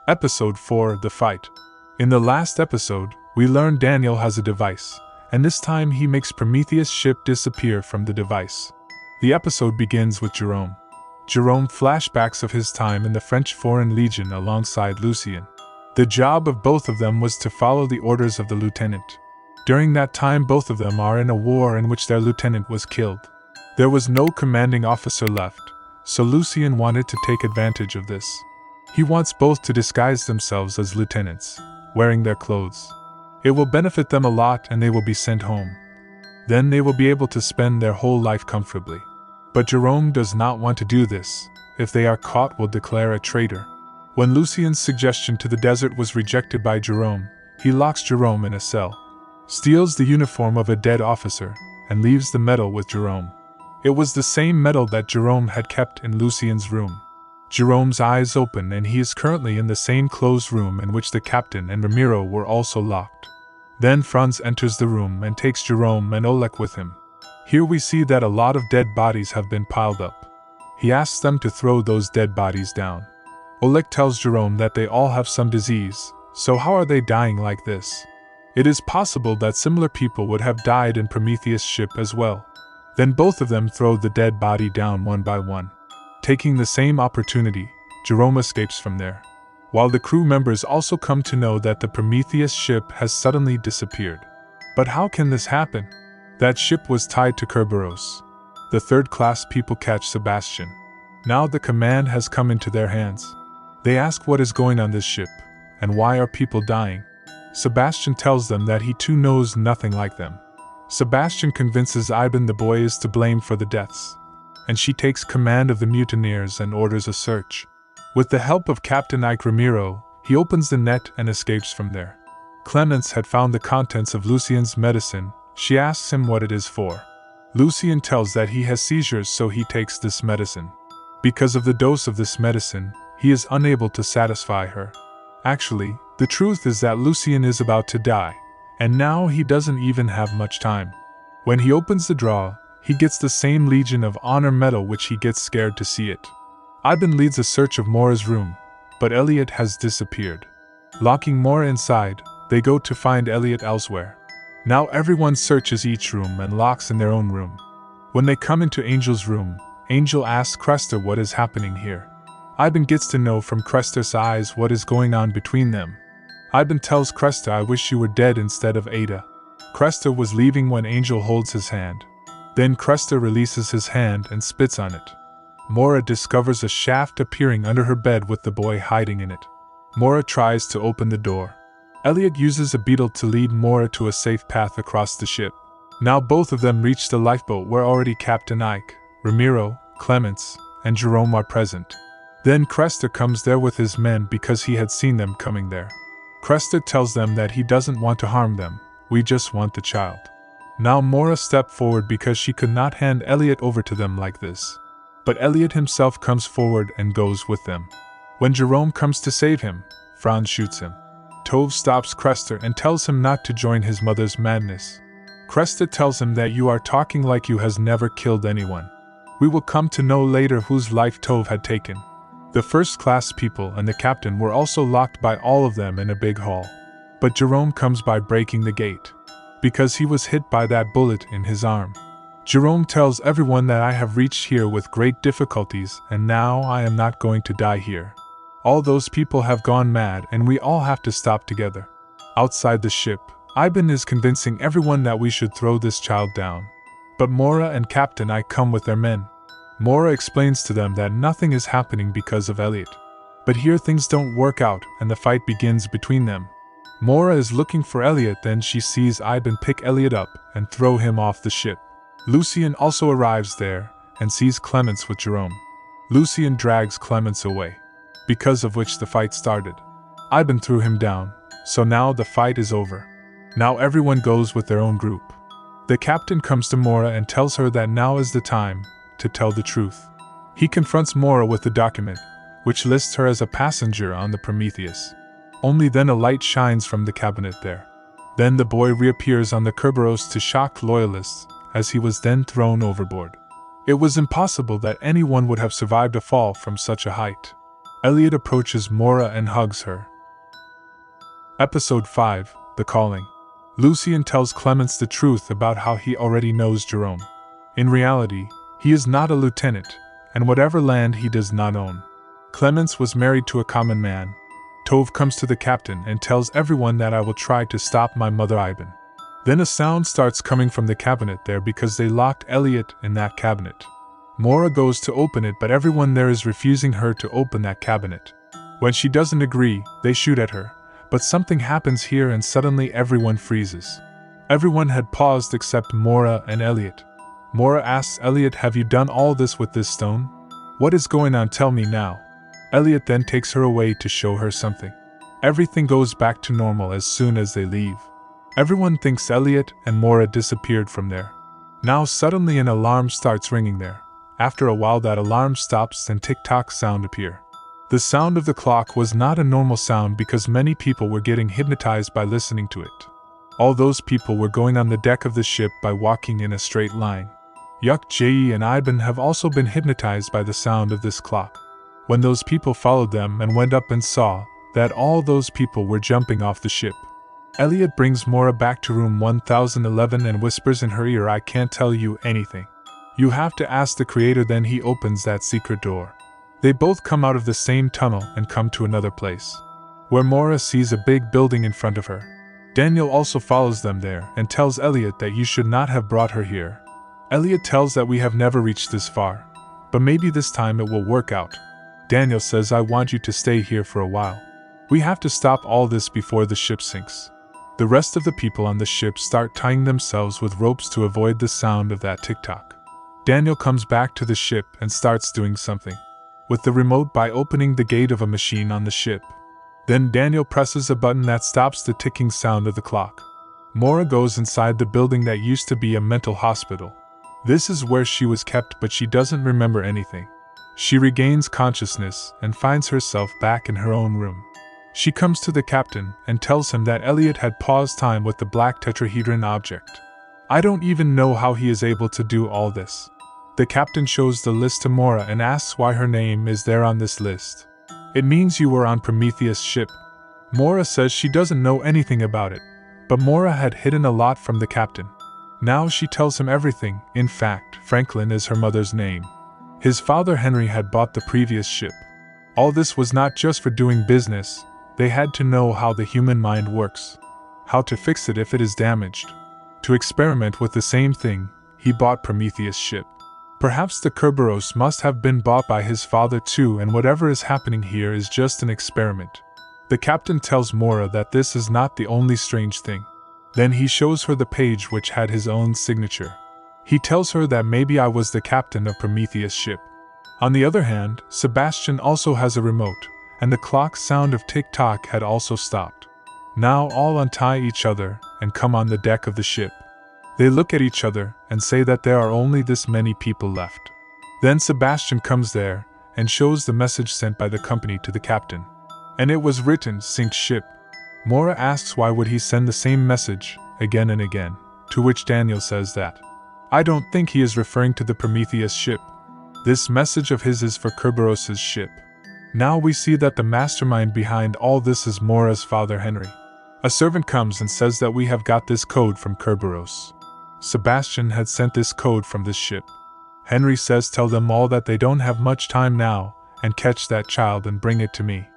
Episode 4: The Fight. In the last episode, we learned Daniel has a device, and this time he makes Prometheus' ship disappear from the device. The episode begins with Jerome. Jerome flashbacks of his time in the French Foreign Legion alongside Lucien. The job of both of them was to follow the orders of the lieutenant. During that time, both of them are in a war in which their lieutenant was killed. There was no commanding officer left, so Lucien wanted to take advantage of this. He wants both to disguise themselves as lieutenants, wearing their clothes. It will benefit them a lot and they will be sent home. Then they will be able to spend their whole life comfortably. But Jerome does not want to do this. If they are caught, will declare a traitor. When Lucien's suggestion to the desert was rejected by Jerome, he locks Jerome in a cell, steals the uniform of a dead officer, and leaves the medal with Jerome. It was the same medal that Jerome had kept in Lucien's room. Jerome's eyes open and he is currently in the same closed room in which the captain and Ramiro were also locked. Then Franz enters the room and takes Jerome and Oleg with him. Here we see that a lot of dead bodies have been piled up. He asks them to throw those dead bodies down. Oleg tells Jerome that they all have some disease, so how are they dying like this? It is possible that similar people would have died in Prometheus' ship as well. Then both of them throw the dead body down one by one. Taking the same opportunity, Jerome escapes from there, while the crew members also come to know that the Prometheus ship has suddenly disappeared. But how can this happen? That ship was tied to Kerberos. The third-class people catch Sebastian. Now the command has come into their hands. They ask what is going on this ship, and why are people dying. Sebastian tells them that he too knows nothing like them. Sebastian convinces Ivan the boy is to blame for the deaths, and she takes command of the mutineers and orders a search. With the help of Captain Ike Ramiro, he opens the net and escapes from there. Clemence had found the contents of Lucien's medicine. She asks him what it is for. Lucien tells that he has seizures, so he takes this medicine. Because of the dose of this medicine, he is unable to satisfy her. Actually, the truth is that Lucien is about to die, and now he doesn't even have much time. When he opens the drawer, he gets the same Legion of Honor medal, which he gets scared to see it. Ivan leads a search of Mora's room, but Elliot has disappeared. Locking Mora inside, they go to find Elliot elsewhere. Now everyone searches each room and locks in their own room. When they come into Angel's room, Angel asks Cresta what is happening here. Ivan gets to know from Cresta's eyes what is going on between them. Ivan tells Cresta, "I wish you were dead instead of Ada." Cresta was leaving when Angel holds his hand. Then Cresta releases his hand and spits on it. Mora discovers a shaft appearing under her bed with the boy hiding in it. Mora tries to open the door. Elliot uses a beetle to lead Mora to a safe path across the ship. Now both of them reach the lifeboat where already Captain Ike, Ramiro, Clements, and Jerome are present. Then Cresta comes there with his men because he had seen them coming there. Cresta tells them that he doesn't want to harm them, we just want the child. Now Mora stepped forward because she could not hand Elliot over to them like this. But Elliot himself comes forward and goes with them. When Jerome comes to save him, Franz shoots him. Tove stops Cresta and tells him not to join his mother's madness. Cresta tells him that you are talking like you has never killed anyone. We will come to know later whose life Tove had taken. The first-class people and the captain were also locked by all of them in a big hall. But Jerome comes by breaking the gate, because he was hit by that bullet in his arm. Jerome tells everyone that I have reached here with great difficulties and now I am not going to die here. All those people have gone mad and we all have to stop together. Outside the ship, Ivan is convincing everyone that we should throw this child down. But Mora and Captain Ike come with their men. Mora explains to them that nothing is happening because of Elliot. But here things don't work out and the fight begins between them. Mora is looking for Elliot, then she sees Ivan pick Elliot up and throw him off the ship. Lucien also arrives there and sees Clements with Jerome. Lucien drags Clements away, because of which the fight started. Ivan threw him down, so now the fight is over. Now everyone goes with their own group. The captain comes to Mora and tells her that now is the time to tell the truth. He confronts Mora with the document, which lists her as a passenger on the Prometheus. Only then a light shines from the cabinet there. Then the boy reappears on the Kerberos to shock loyalists, as he was then thrown overboard. It was impossible that anyone would have survived a fall from such a height. Elliot approaches Mora and hugs her. Episode 5, The Calling. Lucien tells Clemence the truth about how he already knows Jerome. In reality, he is not a lieutenant, and whatever land he does not own. Clemence was married to a common man. Tove comes to the captain and tells everyone that I will try to stop my mother Iben. Then a sound starts coming from the cabinet there because they locked Elliot in that cabinet. Mora goes to open it, but everyone there is refusing her to open that cabinet. When she doesn't agree, they shoot at her, but something happens here and suddenly everyone freezes. Everyone had paused except Mora and Elliot. Mora asks Elliot, "Have you done all this with this stone? What is going on? Tell me now." Elliot then takes her away to show her something. Everything goes back to normal as soon as they leave. Everyone thinks Elliot and Mora disappeared from there. Now suddenly an alarm starts ringing there. After a while that alarm stops and tick-tock sound appear. The sound of the clock was not a normal sound because many people were getting hypnotized by listening to it. All those people were going on the deck of the ship by walking in a straight line. Yuk Jie and Iben have also been hypnotized by the sound of this clock. When those people followed them and went up and saw that all those people were jumping off the ship. Elliot brings Mora back to room 1011 and whispers in her ear, "I can't tell you anything. You have to ask the creator." Then he opens that secret door. They both come out of the same tunnel and come to another place, where Mora sees a big building in front of her. Daniel also follows them there and tells Elliot that you should not have brought her here. Elliot tells that we have never reached this far, but maybe this time it will work out. Daniel says, "I want you to stay here for a while. We have to stop all this before the ship sinks." The rest of the people on the ship start tying themselves with ropes to avoid the sound of that tick-tock. Daniel comes back to the ship and starts doing something with the remote by opening the gate of a machine on the ship. Then Daniel presses a button that stops the ticking sound of the clock. Mora goes inside the building that used to be a mental hospital. This is where she was kept, but she doesn't remember anything. She regains consciousness and finds herself back in her own room. She comes to the captain and tells him that Elliot had paused time with the black tetrahedron object. "I don't even know how he is able to do all this." The captain shows the list to Mora and asks why her name is there on this list. "It means you were on Prometheus' ship." Mora says she doesn't know anything about it, but Mora had hidden a lot from the captain. Now she tells him everything. In fact, Franklin is her mother's name. His father Henry had bought the previous ship. All this was not just for doing business. They had to know how the human mind works, how to fix it if it is damaged. To experiment with the same thing, he bought Prometheus' ship. Perhaps the Kerberos must have been bought by his father too, and whatever is happening here is just an experiment. The captain tells Mora that this is not the only strange thing. Then he shows her the page which had his own signature. He tells her that maybe I was the captain of Prometheus' ship. On the other hand, Sebastian also has a remote, and the clock sound of tick-tock had also stopped. Now all untie each other and come on the deck of the ship. They look at each other and say that there are only this many people left. Then Sebastian comes there and shows the message sent by the company to the captain. And it was written, "Sink ship." Mora asks why would he send the same message again and again, to which Daniel says that, "I don't think he is referring to the Prometheus ship. This message of his is for Kerberos' ship." Now we see that the mastermind behind all this is Mora's father Henry. A servant comes and says that we have got this code from Kerberos. Sebastian had sent this code from this ship. Henry says tell them all that they don't have much time now, and catch that child and bring it to me.